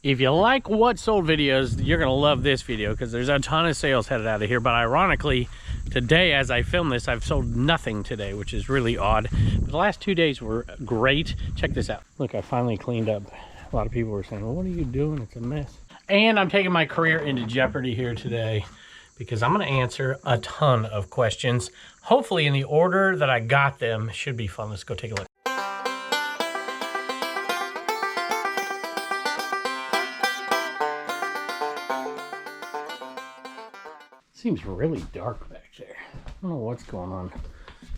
If you like what sold videos, you're gonna love this video because there's a ton of sales headed out of here. But ironically, today as I film this, I've sold nothing today, which is really odd. But the last 2 days were great. Check this out. Look, I finally cleaned up. A lot of people were saying, well, what are you doing? It's a mess. And I'm taking my career into jeopardy here today because I'm gonna answer a ton of questions. Hopefully in the order that I got them. Should be fun. Let's go take a look. Seems really dark back there. I don't know what's going on. Am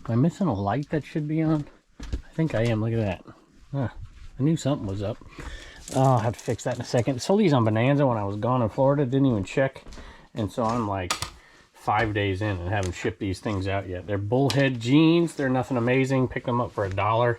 I missing a light that should be on? I think I am. Look at that. I knew something was up. Oh, I'll have to fix that in a second. Sold these on Bonanza when I was gone in Florida. Didn't even check. And so I'm like 5 days in and haven't shipped these things out yet. They're bullhead jeans. They're nothing amazing. Picked them up for $1.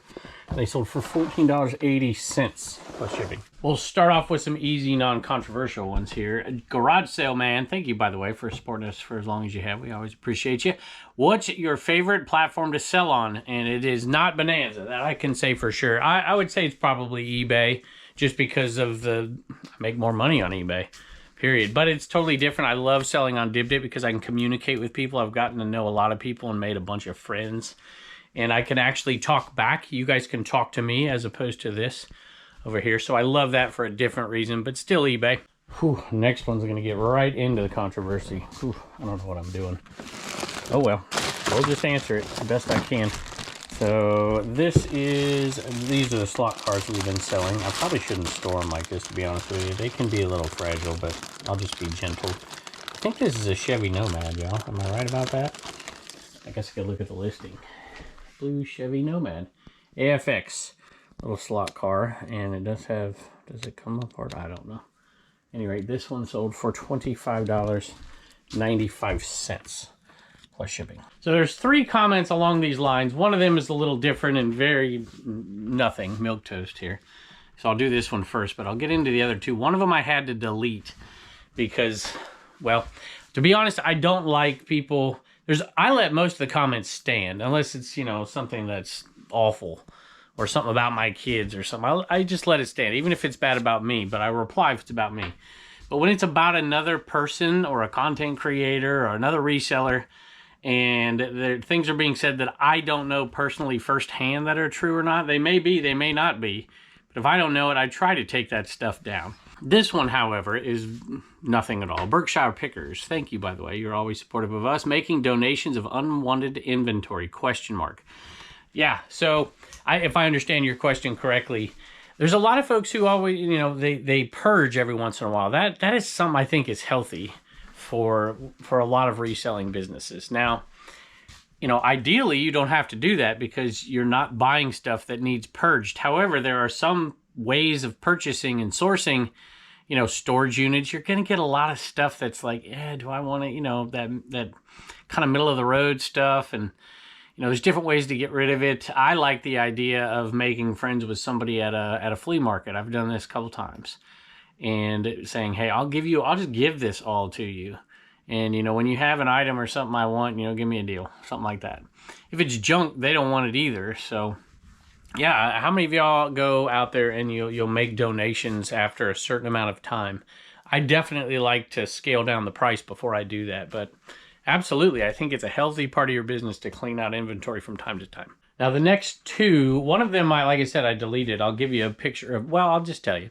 They sold for $14.80 plus shipping. We'll start off with some easy, non-controversial ones here. Garage sale man, thank you, by the way, for supporting us for as long as you have. We always appreciate you. What's your favorite platform to sell on? And it is not Bonanza. That I can say for sure. I would say it's probably eBay, just because of I make more money on eBay, period. But it's totally different. I love selling on DibDib because I can communicate with people. I've gotten to know a lot of people and made a bunch of friends. And I can actually talk back. You guys can talk to me as opposed to this over here. So I love that for a different reason, but still eBay. Whew, next one's gonna get right into the controversy. Whew, I don't know what I'm doing. Oh well, we'll just answer it the best I can. So these are the slot cards we've been selling. I probably shouldn't store them like this, to be honest with you. They can be a little fragile, but I'll just be gentle. I think this is a Chevy Nomad, y'all. Am I right about that? I guess I could look at the listing. Blue Chevy Nomad. AFX. Little slot car, and it does it come apart? I don't know. Anyway, this one sold for $25.95 plus shipping. So there's 3 comments along these lines. One of them is a little different and very nothing, milquetoast here. So I'll do this one first, but I'll get into the other 2. One of them I had to delete because, well, to be honest, I don't like people. I let most of the comments stand unless it's, you know, something that's awful or something about my kids or something. I just let it stand, even if it's bad about me, but I reply if it's about me. But when it's about another person or a content creator or another reseller, and things are being said that I don't know personally firsthand that are true or not, they may be, they may not be. But if I don't know it, I try to take that stuff down. This one, however, is nothing at all. Berkshire Pickers, thank you, by the way. You're always supportive of us. Making donations of unwanted inventory, ? Yeah, so if I understand your question correctly, there's a lot of folks who always, you know, they purge every once in a while. That is something I think is healthy for a lot of reselling businesses. Now, you know, ideally you don't have to do that because you're not buying stuff that needs purged. However, there are some ways of purchasing and sourcing, you know, storage units. You're going to get a lot of stuff that's like, do I want to, you know, that kind of middle of the road stuff. And you know, there's different ways to get rid of it. I like the idea of making friends with somebody at a flea market. I've done this a couple times. And saying, hey, I'll just give this all to you. And, you know, when you have an item or something I want, you know, give me a deal. Something like that. If it's junk, they don't want it either. So, yeah, how many of y'all go out there and you'll make donations after a certain amount of time? I definitely like to scale down the price before I do that, but absolutely, I think it's a healthy part of your business to clean out inventory from time to time. Now, the next 2, one of them, like I said, I deleted. I'll give you a picture of, well, I'll just tell you.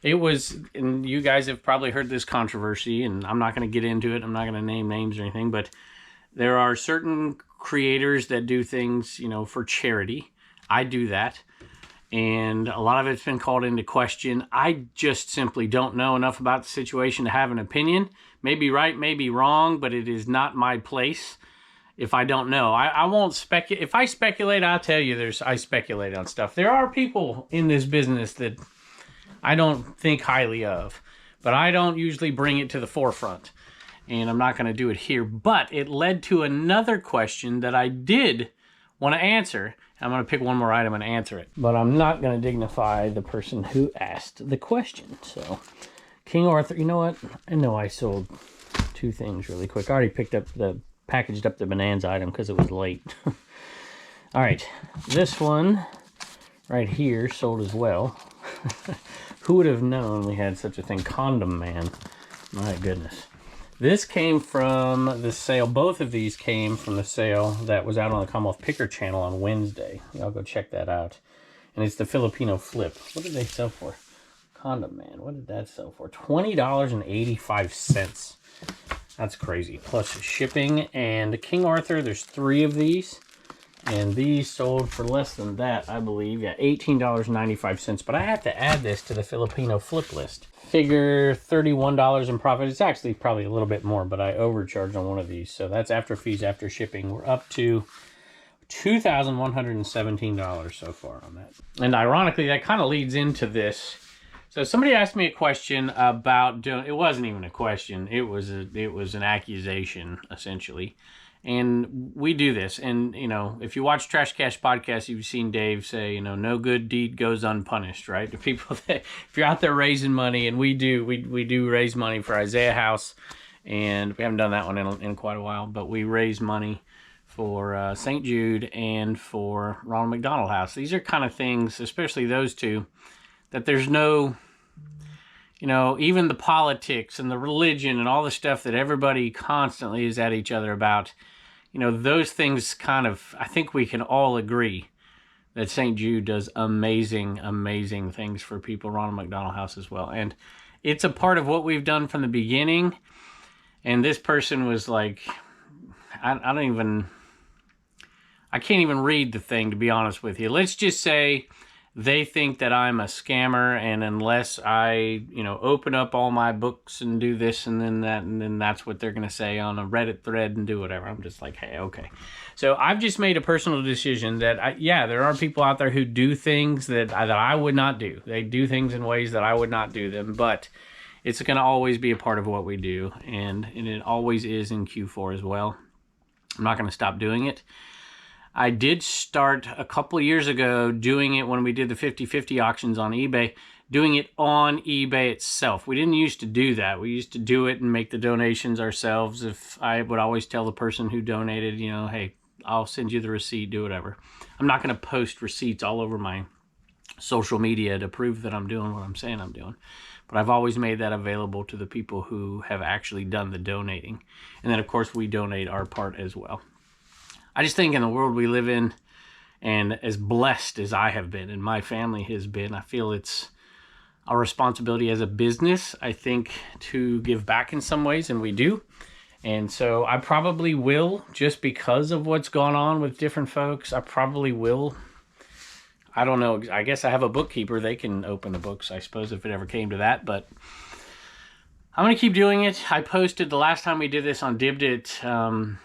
It was, and you guys have probably heard this controversy, and I'm not going to get into it. I'm not going to name names or anything, but there are certain creators that do things, you know, for charity. I do that. And a lot of it's been called into question. I just simply don't know enough about the situation to have an opinion. Maybe right, maybe wrong, but it is not my place if I don't know. I won't speculate. If I speculate, I'll tell you I speculate on stuff. There are people in this business that I don't think highly of, but I don't usually bring it to the forefront. And I'm not going to do it here. But it led to another question that I did want to answer. I'm going to pick one more item and answer it. But I'm not going to dignify the person who asked the question. So, King Arthur, you know what? I know I sold 2 things really quick. I already packaged up the Bonanza item because it was late. All right. This one right here sold as well. Who would have known we had such a thing? Condom Man. My goodness. This came from the sale. Both of these came from the sale that was out on the Commonwealth Picker channel on Wednesday. Y'all go check that out. And it's the Filipino Flip. What did they sell for? Condom Man. What did that sell for? $20.85. That's crazy. Plus shipping. And King Arthur, there's 3 of these. And these sold for less than that, I believe. Yeah, $18.95. But I have to add this to the Filipino Flip list. Figure $31 in profit. It's actually probably a little bit more, but I overcharged on one of these. So that's after fees, after shipping. We're up to $2,117 so far on that. And ironically, that kind of leads into this. So somebody asked me a question about it wasn't even a question. It was an accusation, essentially. And we do this. And, you know, if you watch Trash Cash Podcast, you've seen Dave say, you know, no good deed goes unpunished, right? The people that, if you're out there raising money, and we do raise money for Isaiah House, and we haven't done that one in quite a while, but we raise money for St. Jude and for Ronald McDonald House. These are kind of things, especially those two, that there's no, you know, even the politics and the religion and all the stuff that everybody constantly is at each other about, you know, those things kind of, I think we can all agree that St. Jude does amazing, amazing things for people, Ronald McDonald House as well. And it's a part of what we've done from the beginning. And this person was like, I can't even read the thing, to be honest with you. Let's just say they think that I'm a scammer, and unless I, you know, open up all my books and do this and then that, and then that's what they're going to say on a Reddit thread and do whatever. I'm just like, hey, okay. So I've just made a personal decision that, there are people out there who do things that I would not do. They do things in ways that I would not do them, but it's going to always be a part of what we do, and it always is in Q4 as well. I'm not going to stop doing it. I did start a couple of years ago doing it when we did the 50/50 auctions on eBay, doing it on eBay itself. We didn't used to do that. We used to do it and make the donations ourselves. If I would always tell the person who donated, you know, hey, I'll send you the receipt, do whatever. I'm not going to post receipts all over my social media to prove that I'm doing what I'm saying I'm doing. But I've always made that available to the people who have actually done the donating. And then, of course, we donate our part as well. I just think in the world we live in, and as blessed as I have been and my family has been, I feel it's our responsibility as a business, I think, to give back in some ways, and we do. And so I probably will, just because of what's gone on with different folks, I probably will. I don't know. I guess I have a bookkeeper. They can open the books, I suppose, if it ever came to that. But I'm going to keep doing it. I posted the last time we did this on Dibdit.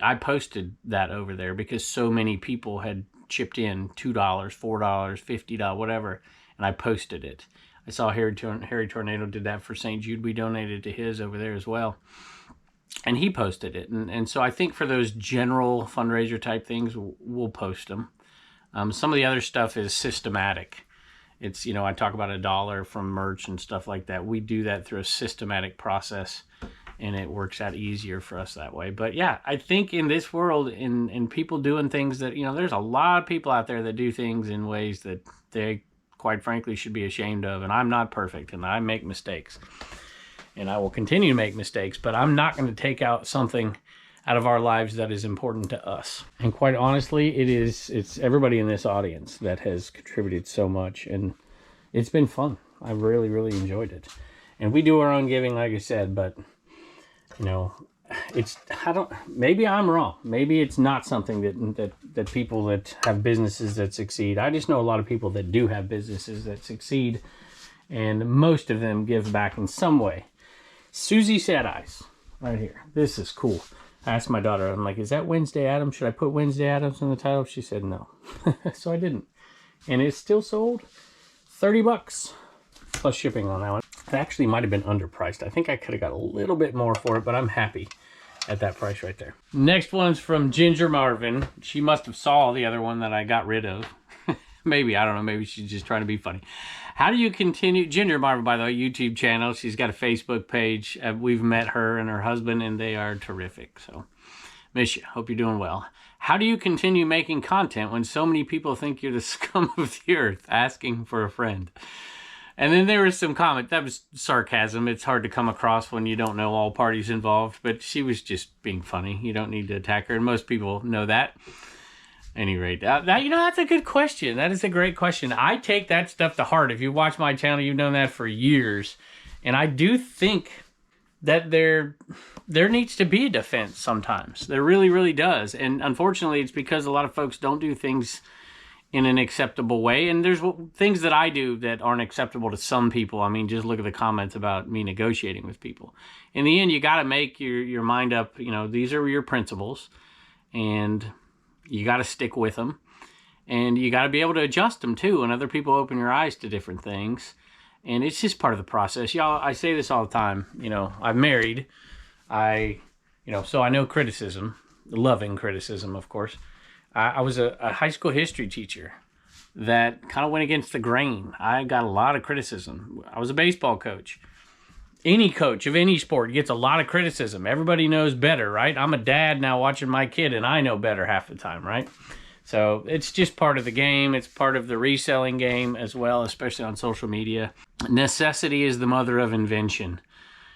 I posted that over there because so many people had chipped in $2, $4, $50, whatever, and I posted it. I saw Harry Tornado did that for St. Jude. We donated to his over there as well, and he posted it. And so I think for those general fundraiser type things, we'll post them. Some of the other stuff is systematic. It's, you know, I talk about $1 from merch and stuff like that. We do that through a systematic process, and it works out easier for us that way. But yeah, I think in this world, in people doing things that, you know, there's a lot of people out there that do things in ways that they, quite frankly, should be ashamed of. And I'm not perfect, and I make mistakes. And I will continue to make mistakes, but I'm not going to take out something out of our lives that is important to us. And quite honestly, it's everybody in this audience that has contributed so much, and it's been fun. I really, really enjoyed it. And we do our own giving, like I said, but you know, maybe I'm wrong. Maybe it's not something that people that have businesses that succeed. I just know a lot of people that do have businesses that succeed, and most of them give back in some way. Susie Sad Eyes, right here. This is cool. I asked my daughter, I'm like, is that Wednesday Addams? Should I put Wednesday Addams in the title? She said no. So I didn't. And it's still sold $30 plus shipping on that one. It actually might have been underpriced. I think I could have got a little bit more for it, but I'm happy at that price right there. Next one's from Ginger Marvin. She must have saw the other one that I got rid of. Maybe, I don't know. Maybe she's just trying to be funny. How do you continue? Ginger Marvin, by the way, YouTube channel. She's got a Facebook page. We've met her and her husband, and they are terrific. So, miss you. Hope you're doing well. How do you continue making content when so many people think you're the scum of the earth? Asking for a friend. And then there was some comment. That was sarcasm. It's hard to come across when you don't know all parties involved. But she was just being funny. You don't need to attack her. And most people know that. At any rate, that's a good question. That is a great question. I take that stuff to heart. If you watch my channel, you've known that for years. And I do think that there needs to be a defense sometimes. There really, really does. And unfortunately, it's because a lot of folks don't do things in an acceptable way. And there's things that I do that aren't acceptable to some people. I mean, just look at the comments about me negotiating with people. In the end, you got to make your mind up. You know, these are your principles, and you got to stick with them. And you got to be able to adjust them too. And other people open your eyes to different things. And it's just part of the process. Y'all, I say this all the time. You know, I'm married. So I know criticism, loving criticism, of course. I was a high school history teacher that kind of went against the grain. I got a lot of criticism. I was a baseball coach. Any coach of any sport gets a lot of criticism. Everybody knows better, right? I'm a dad now watching my kid, and I know better half the time, right? So it's just part of the game. It's part of the reselling game as well, especially on social media. Necessity is the mother of invention.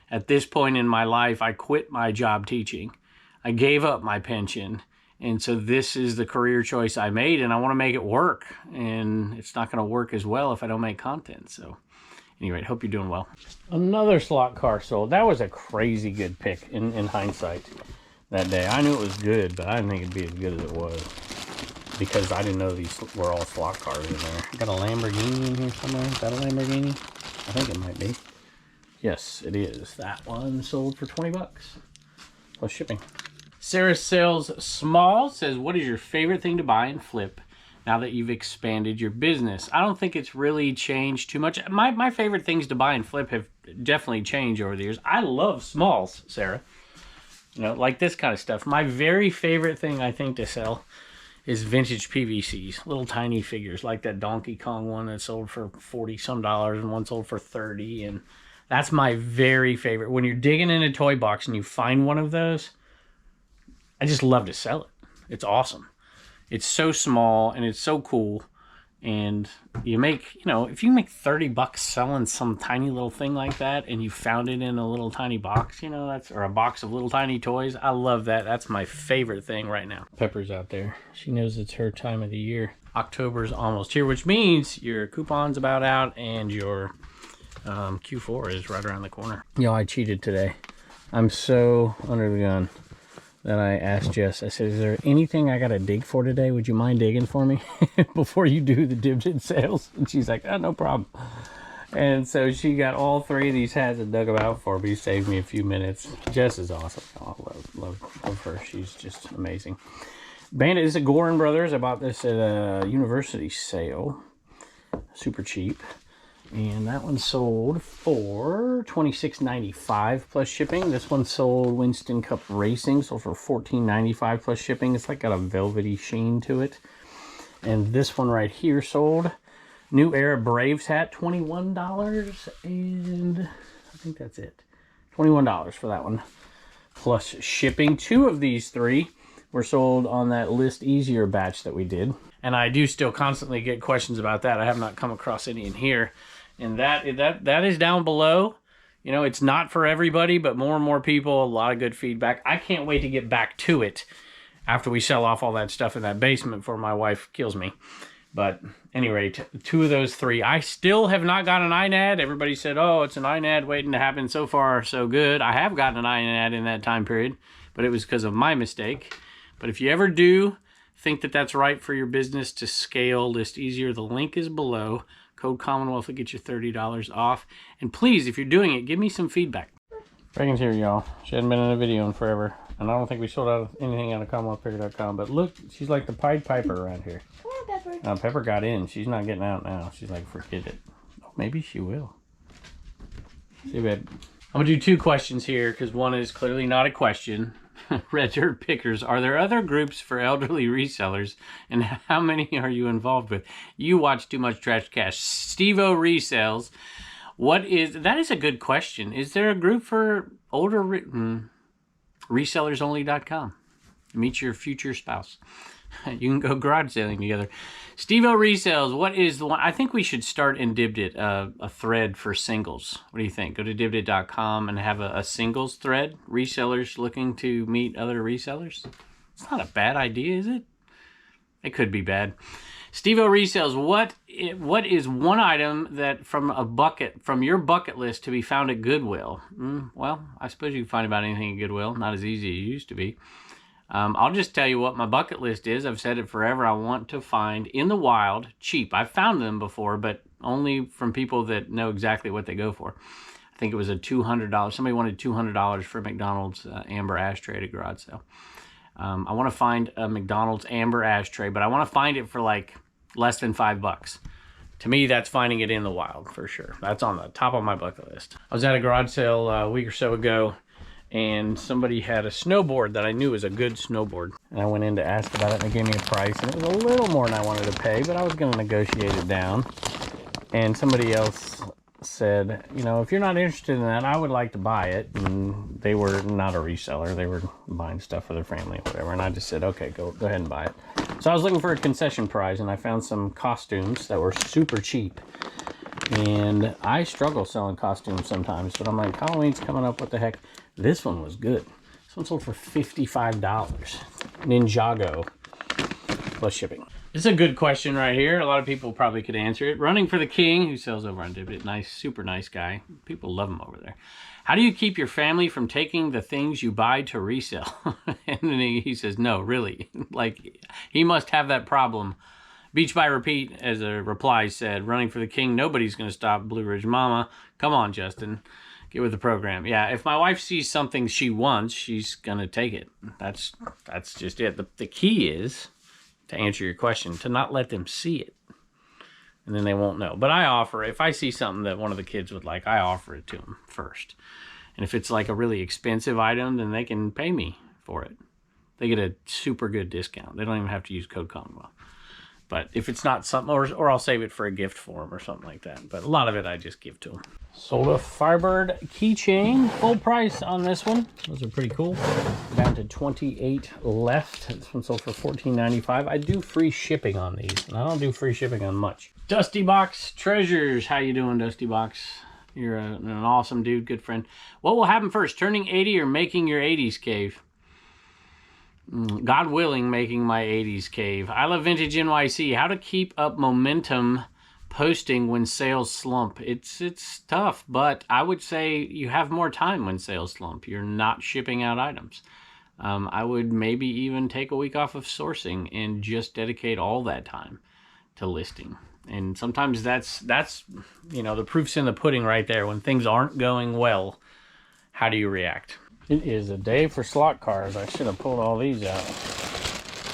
At this point in my life, I quit my job teaching. I gave up my pension. And so this is the career choice I made, and I want to make it work. And it's not going to work as well if I don't make content. So anyway, hope you're doing well. Another slot car sold. That was a crazy good pick in hindsight that day. I knew it was good, but I didn't think it'd be as good as it was because I didn't know these were all slot cars in there. Got a Lamborghini in here somewhere. Is that a Lamborghini? I think it might be. Yes, it is. That one sold for 20 bucks plus shipping. Sarah Sells Small says, what is your favorite thing to buy and flip now that you've expanded your business? I don't think it's really changed too much. My favorite things to buy and flip have definitely changed over the years. I love smalls, Sarah. You know, like this kind of stuff. My very favorite thing, I think, to sell is vintage PVCs. Little tiny figures, like that Donkey Kong one that sold for $40-some and one sold for $30. And that's my very favorite. When you're digging in a toy box and you find one of those, I just love to sell it. It's awesome. It's so small and it's so cool. And you make, if you make 30 bucks selling some tiny little thing like that and you found it in a little tiny box, or a box of little tiny toys. I love that. That's my favorite thing right now. Pepper's out there. She knows it's her time of the year. October's almost here, which means your coupon's about out and your Q4 is right around the corner. I cheated today. I'm so under the gun that I asked Jess, I said, is there anything I got to dig for today? Would you mind digging for me before you do the dividend sales? And she's like, oh, no problem. And so she got all three of these hats and dug them out for me. Saved me a few minutes. Jess is awesome. I love her. She's just amazing. Bandit is a Gorin Brothers. I bought this at a university sale. Super cheap. And that one sold for $26.95 plus shipping. This one sold Winston Cup Racing, sold for $14.95 plus shipping. It's like got a velvety sheen to it. And this one right here sold New Era Braves hat, $21, and I think that's it. $21 for that one plus shipping. Two of these three were sold on that List Easier batch that we did. And I do still constantly get questions about that. I have not come across any in here. And that is down below. It's not for everybody, but more and more people, a lot of good feedback. I can't wait to get back to it after we sell off all that stuff in that basement before my wife kills me. But anyway, two of those three. I still have not got an INAD. Everybody said, oh, it's an INAD waiting to happen. So far, so good. I have gotten an INAD in that time period, but it was because of my mistake. But if you ever do think that that's right for your business to scale List Easier, the link is below. Code Commonwealth will get you $30 off. And please, if you're doing it, give me some feedback. Reagan's here, y'all. She hadn't been in a video in forever. And I don't think we sold out anything out of CommonwealthPicker.com. But look, she's like the Pied Piper around here. Come on, Pepper. Pepper got in. She's not getting out now. She's like, forget it. Oh, maybe she will. See, babe. I'm going to do two questions here because one is clearly not a question. Red Dirt Pickers, are there other groups for elderly resellers, and how many are you involved with? You watch too much Trash Cash. Steve-O Resells. That is a good question. Is there a group for older resellersonly.com? Meet your future spouse. You can go garage selling together. Steve-O Resells, what is the one? I think we should start in Dibdit a thread for singles. What do you think? Go to dibdit.com and have a singles thread. Resellers looking to meet other resellers. It's not a bad idea, is it? It could be bad. Steve-O Resells, what is one item that from your bucket list to be found at Goodwill? Well, I suppose you can find about anything at Goodwill. Not as easy as it used to be. I'll just tell you what my bucket list is. I've said it forever. I want to find in the wild, cheap. I've found them before, but only from people that know exactly what they go for. I think it was a $200. Somebody wanted $200 for a McDonald's amber ashtray at a garage sale. I want to find a McDonald's amber ashtray, but I want to find it for like less than $5. To me, that's finding it in the wild for sure. That's on the top of my bucket list. I was at a garage sale a week or so ago, and somebody had a snowboard that I knew was a good snowboard. And I went in to ask about it, and they gave me a price, and it was a little more than I wanted to pay, but I was going to negotiate it down. And somebody else said, you know, if you're not interested in that, I would like to buy it. And they were not a reseller. They were buying stuff for their family or whatever. And I just said, okay, go ahead and buy it. So I was looking for a concession prize, and I found some costumes that were super cheap. And I struggle selling costumes sometimes, but I'm like, Halloween's coming up, what the heck? This one was good. This one sold for $55. Ninjago plus shipping. It's a good question right here. A lot of people probably could answer it. Running for the King, who sells over on Dibdit. Nice, super nice guy. People love him over there. How do you keep your family from taking the things you buy to resell? And then he says, no, really. Like, he must have that problem. Beach by Repeat, as a reply, said, running for the King, nobody's going to stop Blue Ridge Mama. Come on, Justin. Get with the program. Yeah, if my wife sees something she wants, she's going to take it. That's just it. The key is, to answer your question, to not let them see it. And then they won't know. But I offer, if I see something that one of the kids would like, I offer it to them first. And if it's like a really expensive item, then they can pay me for it. They get a super good discount. They don't even have to use code Commonwealth. But if it's not something, or I'll save it for a gift for them or something like that. But a lot of it I just give to them. Sold a Firebird keychain, full price on this one. Those are pretty cool. Down to 28 left. This one sold for $14.95. I do free shipping on these, and I don't do free shipping on much. Dusty Box Treasures. How you doing, Dusty Box? You're an awesome dude, good friend. What will happen first, turning 80 or making your 80s cave? God willing, making my 80s cave. I love Vintage NYC. How to keep up momentum posting when sales slump. It's tough, but I would say you have more time when sales slump. You're not shipping out items. I would maybe even take a week off of sourcing and just dedicate all that time to listing. And sometimes that's you know, the proof's in the pudding right there. When things aren't going well, how do you react? It is a day for slot cars. I should have pulled all these out.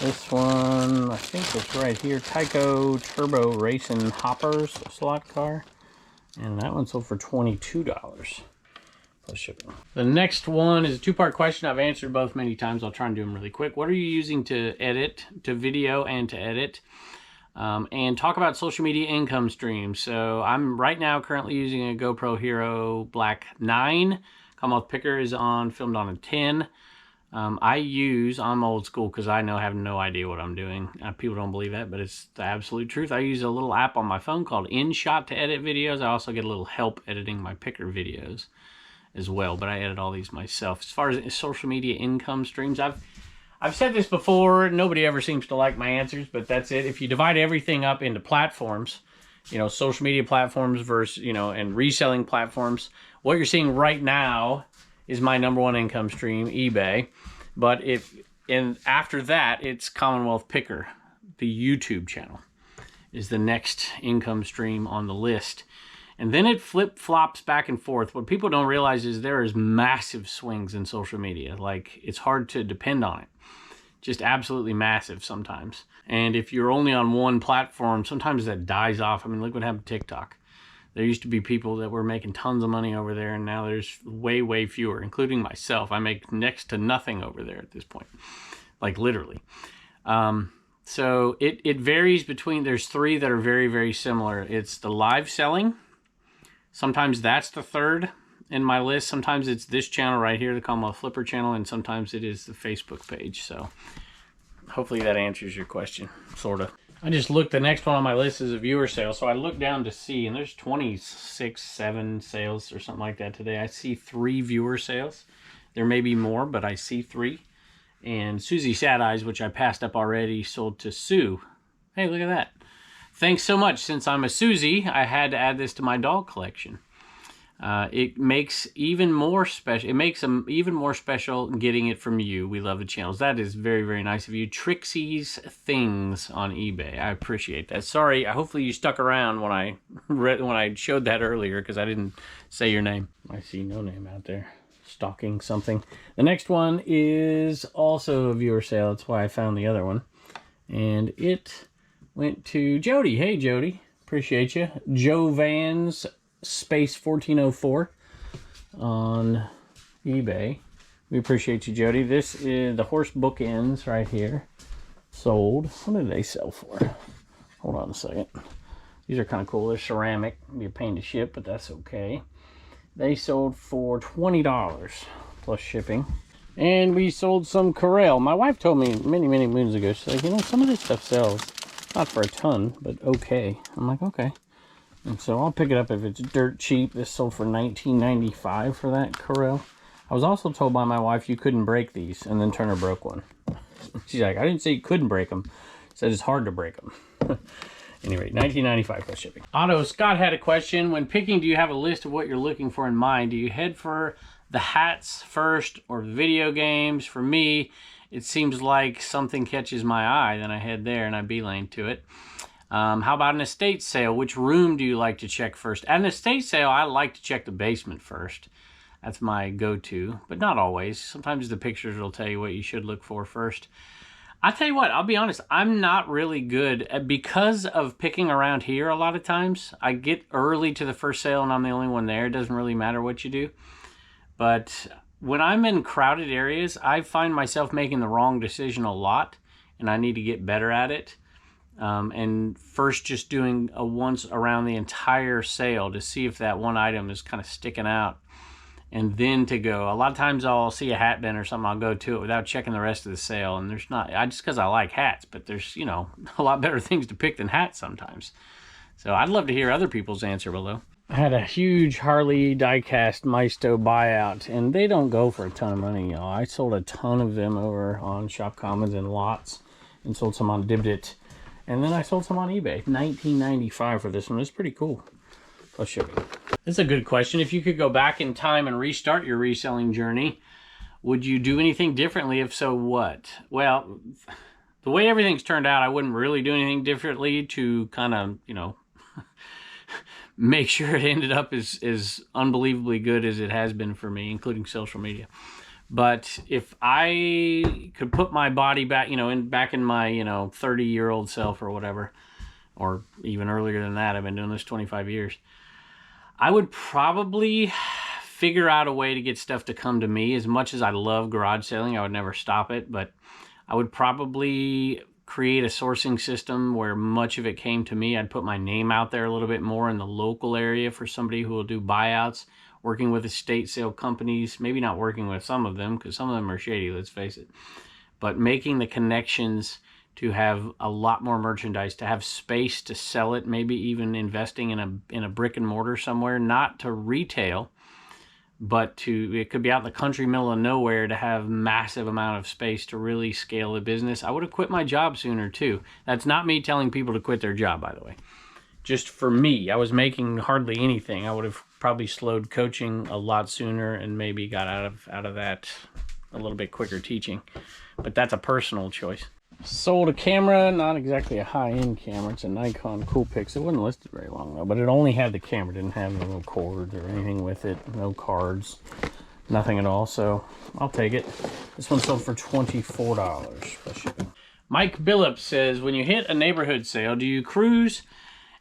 This one, I think it's right here. Tyco Turbo Racing Hoppers slot car. And that one sold for $22 plus shipping. The next one is a two-part question. I've answered both many times. I'll try and do them really quick. What are you using to edit, to video and to edit? And talk about social media income streams. So I'm right now currently using a GoPro Hero Black 9. Commonwealth Picker is filmed on a 10. I'm old school because I have no idea what I'm doing. People don't believe that, but it's the absolute truth. I use a little app on my phone called InShot to edit videos. I also get a little help editing my Picker videos as well, but I edit all these myself. As far as social media income streams, I've said this before. Nobody ever seems to like my answers, but that's it. If you divide everything up into platforms, you know, social media platforms versus, you know, and reselling platforms, what you're seeing right now is my number one income stream, eBay. But after that, it's Commonwealth Picker, the YouTube channel, is the next income stream on the list. And then it flip-flops back and forth. What people don't realize is there is massive swings in social media. Like, it's hard to depend on it. Just absolutely massive sometimes. And if you're only on one platform, sometimes that dies off. I mean, look what happened to TikTok. There used to be people that were making tons of money over there, and now there's way, way fewer, including myself. I make next to nothing over there at this point, like literally. So it varies between, there's three that are very, very similar. It's the live selling. Sometimes that's the third in my list. Sometimes it's this channel right here, the Commonwealth Flipper channel, and sometimes it is the Facebook page. So hopefully that answers your question, sort of. I just looked, the next one on my list is a viewer sale, so I looked down to see, and there's 26, 7 sales or something like that today. I see 3 viewer sales. There may be more, but I see 3. And Susie Sad Eyes, which I passed up already, sold to Sue. Hey, look at that. Thanks so much. Since I'm a Susie, I had to add this to my dog collection. It makes even more special. It makes them even more special getting it from you. We love the channels. That is very, very nice of you. Trixie's Things on eBay. I appreciate that. Sorry. Hopefully you stuck around when I showed that earlier because I didn't say your name. I see no name out there. Stalking something. The next one is also a viewer sale. That's why I found the other one. And it went to Jody. Hey, Jody. Appreciate you. Joe Vans space 1404 on eBay. We appreciate you, Jody. This is the horse bookends right here. Sold. What did they sell for? Hold on a second. These are kind of cool. They're ceramic. It'd be a pain to ship, but that's okay. They sold for $20 plus shipping. And we sold some Corel. My wife told me many, many moons ago, she's like, you know, some of this stuff sells. Not for a ton, but okay. I'm like, okay. And so I'll pick it up if it's dirt cheap. This sold for $19.95 for that Corel. I was also told by my wife you couldn't break these, and then Turner broke one. She's like, I didn't say you couldn't break them. I said it's hard to break them. Anyway, $19.95 plus shipping. Otto Scott had a question. When picking, do you have a list of what you're looking for in mind? Do you head for the hats first or the video games? For me, it seems like something catches my eye, then I head there and I beeline to it. How about an estate sale? Which room do you like to check first? At an estate sale, I like to check the basement first. That's my go-to, but not always. Sometimes the pictures will tell you what you should look for first. I'll tell you what, I'll be honest, I'm not really good because of picking around here a lot of times. I get early to the first sale and I'm the only one there. It doesn't really matter what you do. But when I'm in crowded areas, I find myself making the wrong decision a lot, and I need to get better at it. And first just doing a once around the entire sale to see if that one item is kind of sticking out, and then to go. A lot of times I'll see a hat bin or something, I'll go to it without checking the rest of the sale, and there's not, just because I like hats, but there's, you know, a lot better things to pick than hats sometimes. So I'd love to hear other people's answer below. I had a huge Harley diecast Maisto buyout, and they don't go for a ton of money, y'all. I sold a ton of them over on Shop Commons and Lots, and sold some on Dibdit. And then I sold some on eBay. $19.95 for this one. It's pretty cool. Plus shipping. This is a good question. If you could go back in time and restart your reselling journey, would you do anything differently? If so, what? Well, the way everything's turned out, I wouldn't really do anything differently to kind of, you know, make sure it ended up as unbelievably good as it has been for me, including social media. But if I could put my body back, you know, back in my, you know, 30-year-old self or whatever, or even earlier than that, I've been doing this 25 years, I would probably figure out a way to get stuff to come to me. As much as I love garage selling, I would never stop it, but I would probably create a sourcing system where much of it came to me. I'd put my name out there a little bit more in the local area for somebody who will do buyouts. Working with estate sale companies, maybe not working with some of them, because some of them are shady, let's face it. But making the connections to have a lot more merchandise, to have space to sell it, maybe even investing in a brick and mortar somewhere, not to retail, but it could be out in the country, middle of nowhere, to have massive amount of space to really scale the business. I would have quit my job sooner too. That's not me telling people to quit their job, by the way. Just for me, I was making hardly anything. I would have probably slowed coaching a lot sooner and maybe got out of that a little bit quicker teaching. But that's a personal choice. Sold a camera, not exactly a high-end camera. It's a Nikon Coolpix. It wasn't listed very long though, but it only had the camera. It didn't have no cords or anything with it. No cards, nothing at all. So I'll take it. This one sold for $24 plus shipping. Mike Billups says, when you hit a neighborhood sale, do you cruise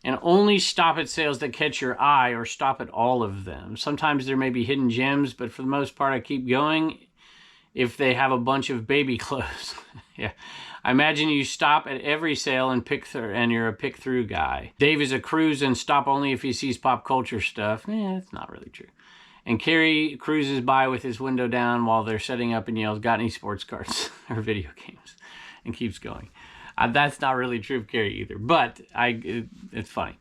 and only stop at sales that catch your eye, or stop at all of them? Sometimes there may be hidden gems, but for the most part I keep going if they have a bunch of baby clothes. Yeah, I imagine you stop at every sale and pick through, and you're a pick through guy. Dave is a cruise and stop only if he sees pop culture stuff. It's not really true. And Kerry cruises by with his window down while they're setting up and yells, "Got any sports cards or video games?" and keeps going. That's not really true of Carrie either, but it's funny.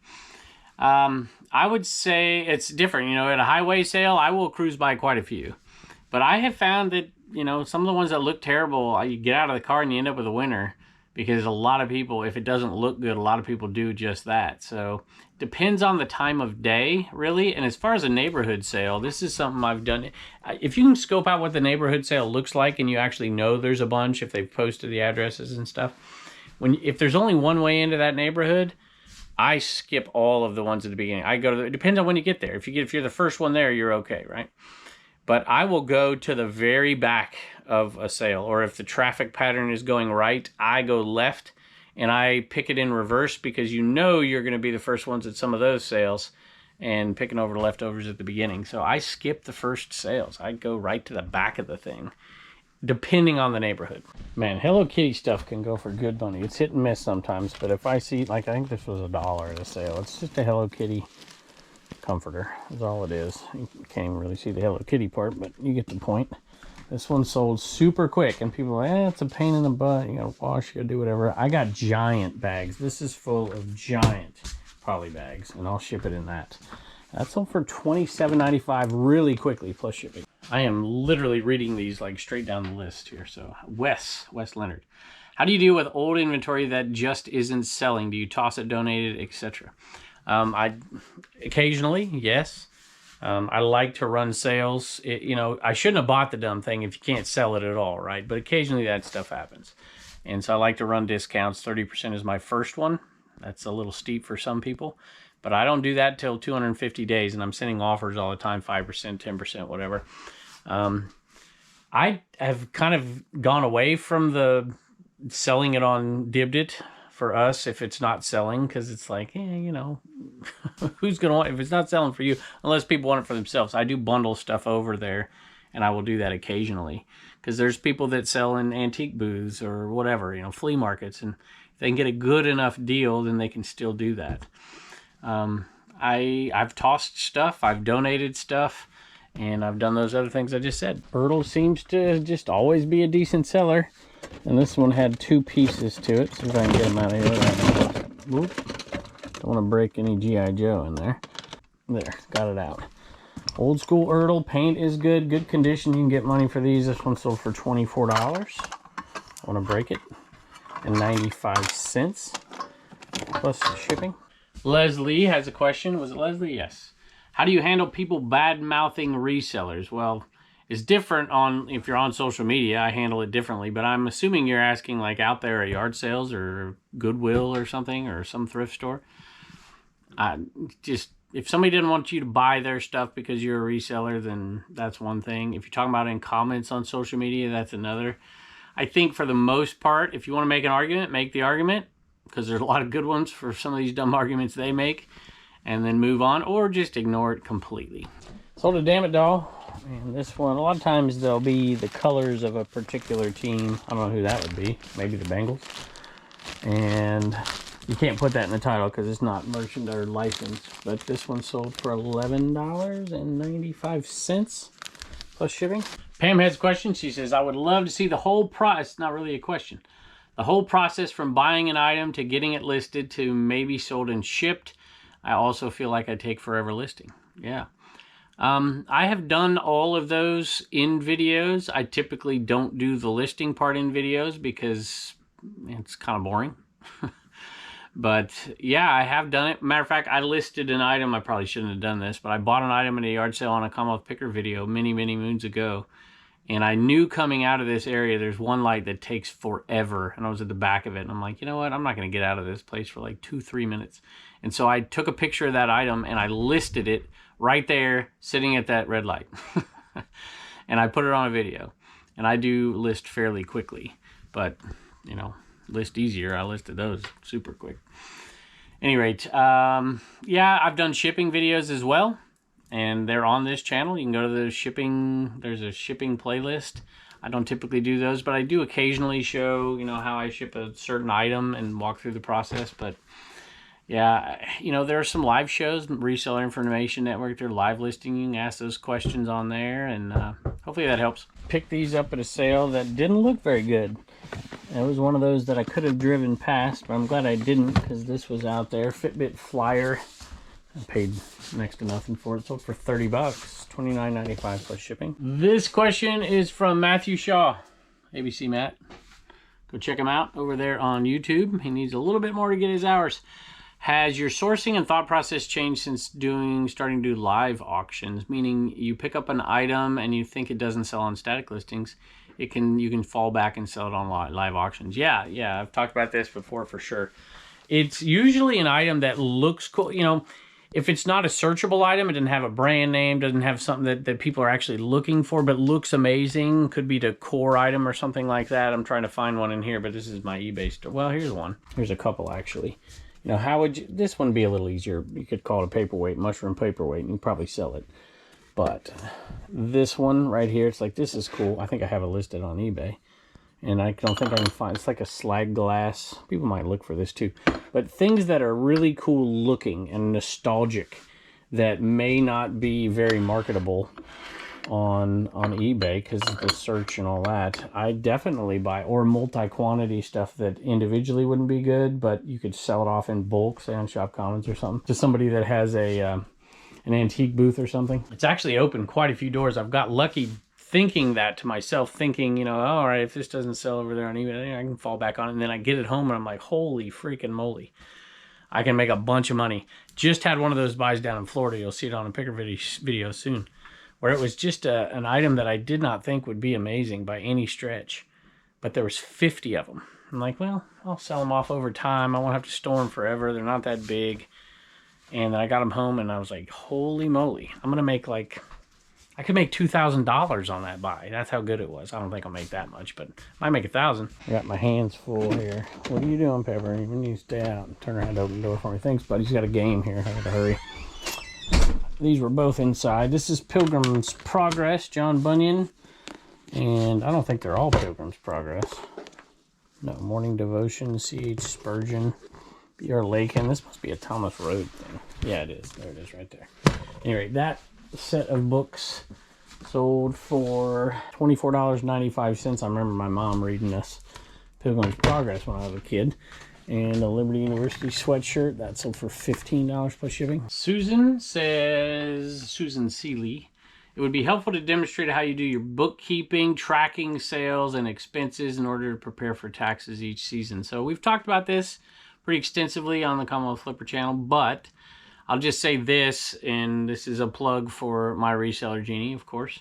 I would say it's different. You know, at a highway sale, I will cruise by quite a few. But I have found that, you know, some of the ones that look terrible, you get out of the car and you end up with a winner. Because a lot of people, if it doesn't look good, a lot of people do just that. So depends on the time of day, really. And as far as a neighborhood sale, this is something I've done. If you can scope out what the neighborhood sale looks like and you actually know there's a bunch, if they've posted the addresses and stuff, if there's only one way into that neighborhood, I skip all of the ones at the beginning. I go to it depends on when you get there. If you're the first one there, you're okay, right? But I will go to the very back of a sale, or if the traffic pattern is going right, I go left and I pick it in reverse, because you know you're going to be the first ones at some of those sales and picking over the leftovers at the beginning. So I skip the first sales. I go right to the back of the thing, depending on the neighborhood. Man, Hello Kitty stuff can go for good money. It's hit and miss sometimes, but if I see, like, I think this was $1 at a sale. It's just a Hello Kitty comforter is all it is. You can't even really see the Hello Kitty part, but you get the point. This one sold super quick, and people are like, it's a pain in the butt. You gotta wash, you gotta do whatever. I got giant bags. This is full of giant poly bags, and I'll ship it in that. That sold for $27.95 really quickly, plus shipping. I am literally reading these like straight down the list here. So Wes Leonard. How do you deal with old inventory that just isn't selling? Do you toss it, donate it, etc.? I occasionally, yes. I like to run sales. You know, I shouldn't have bought the dumb thing if you can't sell it at all, right? But occasionally that stuff happens. And so I like to run discounts. 30% is my first one. That's a little steep for some people. But I don't do that till 250 days, and I'm sending offers all the time, 5%, 10%, whatever. I have kind of gone away from the selling it on Dibbed It for us if it's not selling, because it's like, you know, who's going to want, if it's not selling for you, unless people want it for themselves. I do bundle stuff over there, and I will do that occasionally, because there's people that sell in antique booths or whatever, you know, flea markets, and if they can get a good enough deal, then they can still do that. I've tossed stuff, I've donated stuff, and I've done those other things I just said. Ertl seems to just always be a decent seller. And this one had 2 pieces to it. See if I can get them out of here. Whoop. Don't want to break any G.I. Joe in there. There, got it out. Old school Ertl. Paint is good. Good condition. You can get money for these. This one sold for $24. I want to break it. And 95 cents. Plus shipping. Leslie has a question. Was it Leslie? Yes. How do you handle people bad-mouthing resellers? Well, it's different on if you're on social media. I handle it differently, but I'm assuming you're asking like out there at yard sales or Goodwill or something, or some thrift store. Just if somebody didn't want you to buy their stuff because you're a reseller, then that's one thing. If you're talking about in comments on social media, that's another. I think for the most part, if you want to make an argument, make the argument, because there's a lot of good ones for some of these dumb arguments they make, and then move on, or just ignore it completely. Sold a Damn It doll. And this one, a lot of times there'll be the colors of a particular team. I don't know who that would be. Maybe the Bengals. And you can't put that in the title because it's not merchant or licensed. But this one sold for $11.95 plus shipping. Pam has a question. She says, I would love to see the whole process. Not really a question. The whole process from buying an item to getting it listed to maybe sold and shipped. I also feel like I take forever listing. Yeah. I have done all of those in videos. I typically don't do the listing part in videos because it's kind of boring. But yeah, I have done it. Matter of fact, I listed an item. I probably shouldn't have done this, but I bought an item in a yard sale on a Commonwealth picker video many moons ago. And I knew coming out of this area, there's one light that takes forever. And I was at the back of it. And I'm like, you know what? I'm not going to get out of this place for like 2-3 minutes. And so I took a picture of that item and I listed it right there, sitting at that red light. And I put it on a video. And I do list fairly quickly. But, you know, list easier. I listed those super quick. At any rate, yeah, I've done shipping videos as well. And they're on this channel. You can go to the shipping, there's a shipping playlist. I don't typically do those, but I do occasionally show, you know, how I ship a certain item and walk through the process. But yeah, you know, there are some live shows, Reseller Information Network, they're live listing. You can ask those questions on there, and hopefully that helps. Picked these up at a sale that didn't look very good. It was one of those that I could have driven past, but I'm glad I didn't because this was out there. Fitbit Flyer. I paid next to nothing for it. Sold for 30 bucks, $29.95 plus shipping. This question is from Matthew Shaw. ABC Matt. Go check him out over there on YouTube. He needs a little bit more to get his hours. Has your sourcing and thought process changed since starting to do live auctions? Meaning you pick up an item and you think it doesn't sell on static listings. You can fall back and sell it on live auctions. Yeah, I've talked about this before for sure. It's usually an item that looks cool. You know, if it's not a searchable item, it doesn't have a brand name, doesn't have something that people are actually looking for, but looks amazing. Could be the core item or something like that. I'm trying to find one in here, but this is my eBay store. Well, here's one. Here's a couple actually. You know, how would you, this one be a little easier. You could call it a paperweight, mushroom paperweight, and you can probably sell it. But this one right here, it's like, this is cool. I think I have it listed on eBay. And I don't think I can find, it's like a slag glass. People might look for this too. But things that are really cool looking and nostalgic that may not be very marketable on eBay because of the search and all that, I definitely buy. Or multi-quantity stuff that individually wouldn't be good, but you could sell it off in bulk, say on Shop Commons or something, to somebody that has an antique booth or something. It's actually opened quite a few doors. I've got lucky thinking that to myself, thinking, you know, oh, all right, if this doesn't sell over there on eBay, I can fall back on it. And then I get it home and I'm like, holy freaking moly, I can make a bunch of money. Just had one of those buys down in Florida. You'll see it on a picker video soon, where it was just an item that I did not think would be amazing by any stretch, but there was 50 of them. I'm like, well, I'll sell them off over time. I won't have to store them forever. They're not that big. And then I got them home and I was like, holy moly, I'm going to make like, I could make $2,000 on that buy. That's how good it was. I don't think I'll make that much, but I might make 1,000. I got my hands full here. What are you doing, Pepper? You need to stay out and turn around and open the door for me. Thanks, buddy. He's got a game here. I gotta hurry. These were both inside. This is Pilgrim's Progress, John Bunyan. And I don't think they're all Pilgrim's Progress. No, Morning Devotion, C.H. Spurgeon, B.R. Lakin. This must be a Thomas Road thing. Yeah, it is. There it is right there. Anyway, that set of books sold for $24.95. I remember my mom reading this Pilgrim's Progress when I was a kid. And a Liberty University sweatshirt that sold for $15 plus shipping. Susan says, Susan Seeley, it would be helpful to demonstrate how you do your bookkeeping, tracking sales and expenses in order to prepare for taxes each season. So we've talked about this pretty extensively on the Commonwealth Flipper channel, but I'll just say this, and this is a plug for my Reseller Genie, of course.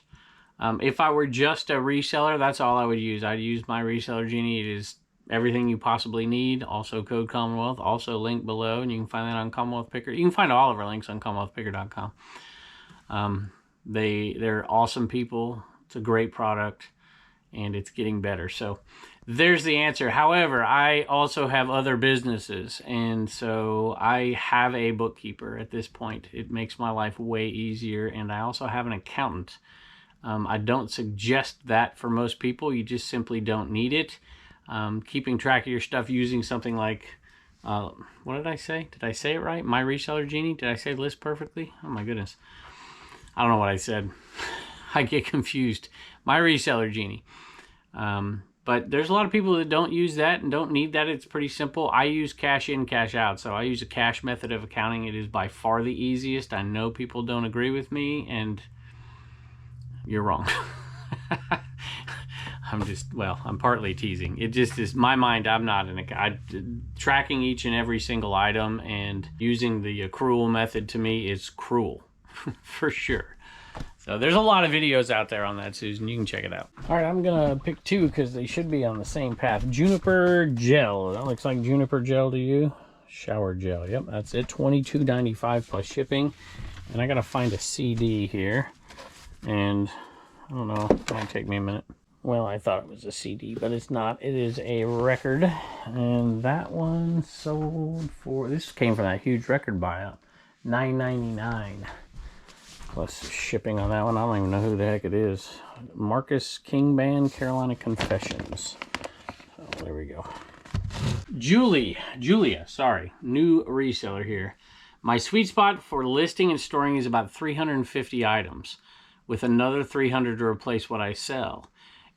If I were just a reseller, that's all I would use. I'd use my Reseller Genie. It is everything you possibly need. Also code Commonwealth, also link below, and you can find that on Commonwealth Picker. You can find all of our links on CommonwealthPicker.com. They're awesome people. It's a great product, and it's getting better. So there's the answer. However, I also have other businesses, and so I have a bookkeeper at this point. It makes my life way easier, and I also have an accountant. I don't suggest that for most people. You just simply don't need it. Keeping track of your stuff using something like, what did I say? Did I say it right? My Reseller Genie? Did I say the list perfectly? Oh my goodness. I don't know what I said. I get confused. My Reseller Genie. But there's a lot of people that don't use that and don't need that. It's pretty simple. I use cash in, cash out. So I use a cash method of accounting. It is by far the easiest. I know people don't agree with me, and you're wrong. I'm partly teasing. It just is my mind. I'm not tracking each and every single item and using the accrual method to me is cruel for sure. So there's a lot of videos out there on that, Susan. You can check it out. All right, I'm going to pick two because they should be on the same path. Juniper Gel. That looks like Juniper Gel to you. Shower Gel. Yep, that's it. $22.95 plus shipping. And I got to find a CD here. And I don't know. It might take me a minute. Well, I thought it was a CD, but it's not. It is a record. And that one sold for... This came from that huge record buyout. $9.99. Plus shipping on that one. I don't even know who the heck it is. Marcus King Band, Carolina Confessions. So there we go. Julia, sorry. New reseller here. My sweet spot for listing and storing is about 350 items, with another 300 to replace what I sell.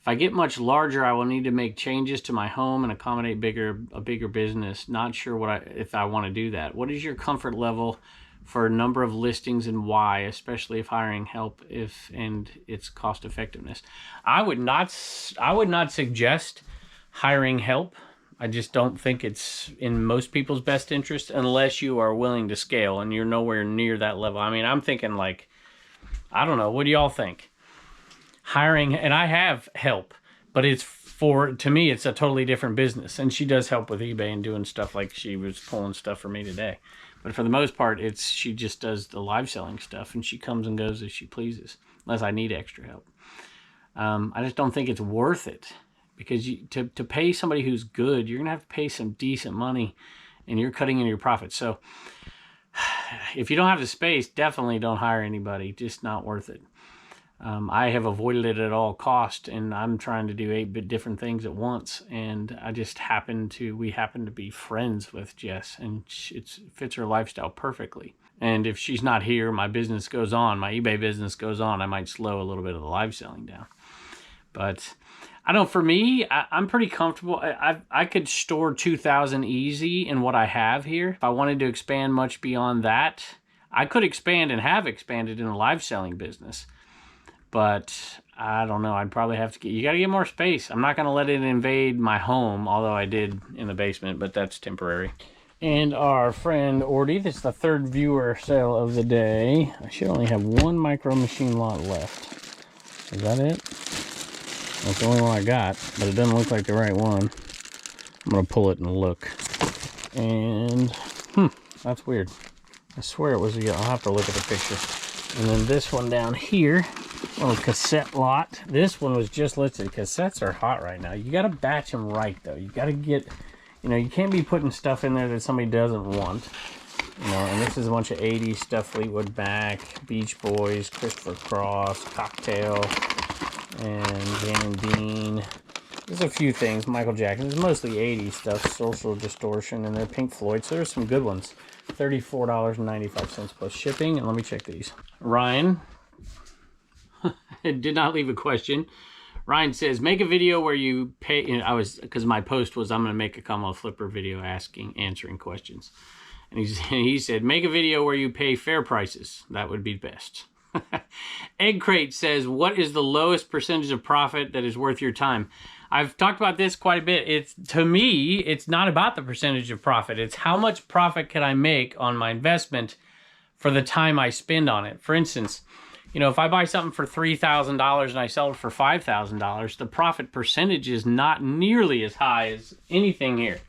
If I get much larger, I will need to make changes to my home and accommodate a bigger business. Not sure if I want to do that. What is your comfort level for a number of listings and why, especially if hiring help and its cost effectiveness? I would not suggest hiring help. I just don't think it's in most people's best interest unless you are willing to scale and you're nowhere near that level. I mean, I'm thinking like, I don't know, what do y'all think? Hiring, and I have help, but to me, it's a totally different business. And she does help with eBay and doing stuff like she was pulling stuff for me today. But for the most part, she just does the live selling stuff and she comes and goes as she pleases, unless I need extra help. I just don't think it's worth it. Because to pay somebody who's good, you're going to have to pay some decent money, and you're cutting into your profits. So if you don't have the space, definitely don't hire anybody. Just not worth it. I have avoided it at all cost, and I'm trying to do 8 different things at once. And we happen to be friends with Jess, and it fits her lifestyle perfectly. And if she's not here, my business goes on. My eBay business goes on. I might slow a little bit of the live selling down. But I don't know, for me, I'm pretty comfortable. I could store 2,000 easy in what I have here. If I wanted to expand much beyond that, I could expand and have expanded in the live selling business. But I don't know, I'd probably have to you got to get more space. I'm not going to let it invade my home, although I did in the basement, but that's temporary. And our friend Ordy, this is the 3rd viewer sale of the day. I should only have 1 micro machine lot left. Is that it? That's the only one I got, but it doesn't look like the right one. I'm going to pull it and look. And, that's weird. I swear it was, I'll have to look at the picture. And then this one down here, little cassette lot. This one was just listed. Cassettes are hot right now. You got to batch them right, though. You got to get, you can't be putting stuff in there that somebody doesn't want. And this is a bunch of 80s stuff, Fleetwood Mac, Beach Boys, Christopher Cross, Cocktail, and Jane and Dean. There's a few things. Michael Jackson. It's mostly 80s stuff. Social Distortion, and they're Pink Floyd. So there's some good ones. $34.95 plus shipping. And let me check these. Ryan did not leave a question. Ryan says, make a video where you pay. Because my post was, I'm going to make a Commonwealth Flipper video answering questions. And he said, make a video where you pay fair prices. That would be best. Egg Crate says, what is the lowest percentage of profit that is worth your time? I've talked about this quite a bit. To me, it's not about the percentage of profit. It's how much profit can I make on my investment for the time I spend on it. For instance, if I buy something for $3,000 and I sell it for $5,000, the profit percentage is not nearly as high as anything here.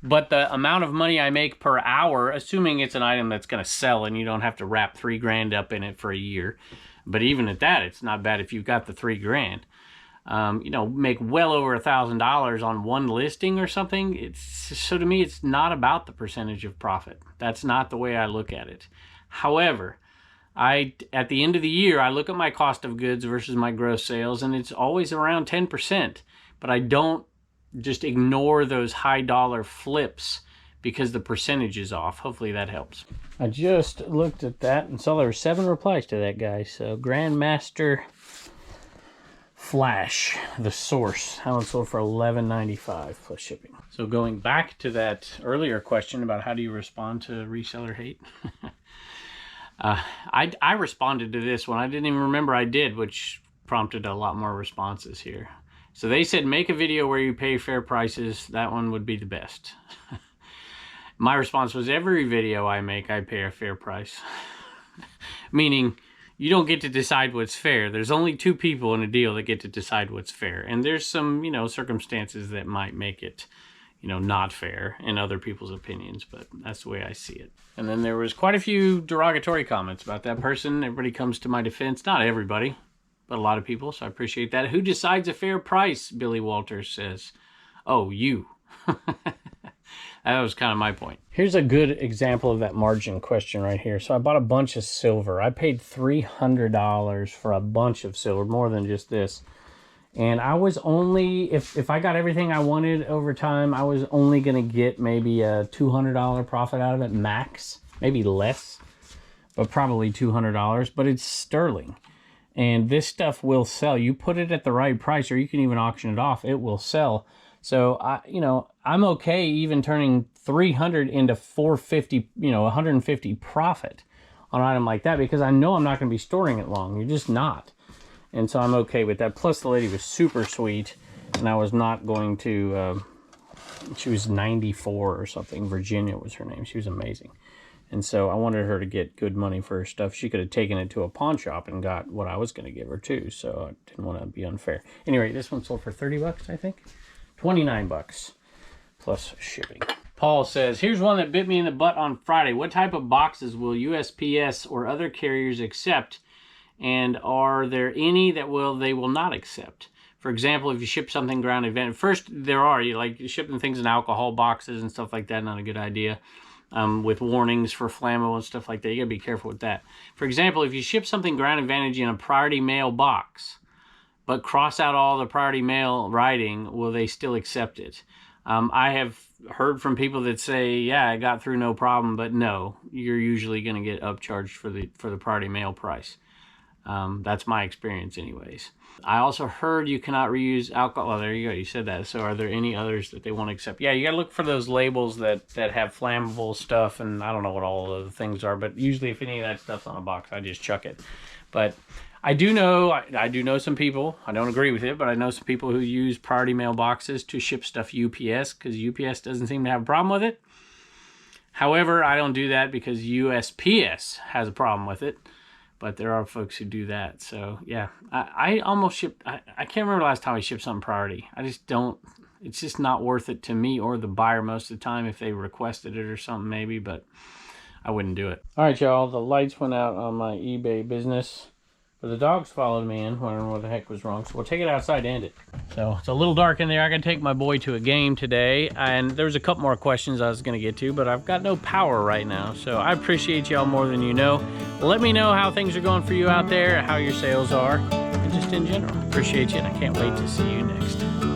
But the amount of money I make per hour, assuming it's an item that's going to sell and you don't have to wrap $3,000 up in it for a year. But even at that, it's not bad if you've got the $3,000. Make well over $1,000 on one listing or something. So to me, it's not about the percentage of profit. That's not the way I look at it. However, at the end of the year, I look at my cost of goods versus my gross sales, and it's always around 10%. But I don't just ignore those high dollar flips because the percentage is off. Hopefully that helps. I just looked at that and saw there were 7 replies to that guy. So Grandmaster Flash, the source, how it sold for $11.95 plus shipping. So going back to that earlier question about how do you respond to reseller hate? I responded to this one. I didn't even remember I did, which prompted a lot more responses here. So they said, make a video where you pay fair prices. That one would be the best. My response was, every video I make, I pay a fair price. Meaning, you don't get to decide what's fair. There's only 2 people in a deal that get to decide what's fair. And there's some, circumstances that might make it, not fair in other people's opinions. But that's the way I see it. And then there was quite a few derogatory comments about that person. Everybody comes to my defense. Not everybody, but a lot of people, so I appreciate that. Who decides a fair price, Billy Walters says. Oh, you. That was kind of my point. Here's a good example of that margin question right here. So I bought a bunch of silver. I paid $300 for a bunch of silver, more than just this. And I was only, if I got everything I wanted over time, I was only going to get maybe a $200 profit out of it, max. Maybe less, but probably $200. But it's sterling. And this stuff will sell. You put it at the right price, or you can even auction it off. It will sell. So I'm okay even turning 300 into 450, 150 profit on an item like that, because I know I'm not going to be storing it long. You're just not. And so I'm okay with that. Plus the lady was super sweet, and I was not going to, she was 94 or something. Virginia was her name. She was amazing. And so I wanted her to get good money for her stuff. She could have taken it to a pawn shop and got what I was going to give her too. So I didn't want to be unfair. Anyway, this one sold for 30 bucks, I think. 29 bucks plus shipping. Paul says, here's one that bit me in the butt on Friday. What type of boxes will USPS or other carriers accept? And are there any that they will not accept? For example, if you ship something ground event, first there are, shipping things in alcohol boxes and stuff like that, not a good idea. With warnings for flammable and stuff like that. You gotta be careful with that. For example, if you ship something ground advantage in a priority mail box, but cross out all the priority mail writing, will they still accept it? I have heard from people that say, yeah, I got through no problem, but no, you're usually gonna get upcharged for the priority mail price. That's my experience anyways. I also heard you cannot reuse alcohol. Oh, there you go. You said that. So are there any others that they won't accept? Yeah, you got to look for those labels that have flammable stuff, and I don't know what all of the things are, but usually if any of that stuff's on a box, I just chuck it. But I do know, I do know some people, I don't agree with it, but I know some people who use priority mail boxes to ship stuff UPS, because UPS doesn't seem to have a problem with it. However, I don't do that because USPS has a problem with it. But there are folks who do that. So, yeah, I almost shipped, I can't remember the last time I shipped something priority. I just don't, it's just not worth it to me or the buyer most of the time if they requested it or something maybe, but I wouldn't do it. All right, y'all, the lights went out on my eBay business, but the dogs followed me in, wondering what the heck was wrong. So we'll take it outside to end it. So it's a little dark in there. I got to take my boy to a game today, and there's a couple more questions I was going to get to, but I've got no power right now. So I appreciate y'all more than you know. Let me know how things are going for you out there, how your sales are, and just in general. Appreciate you, and I can't wait to see you next.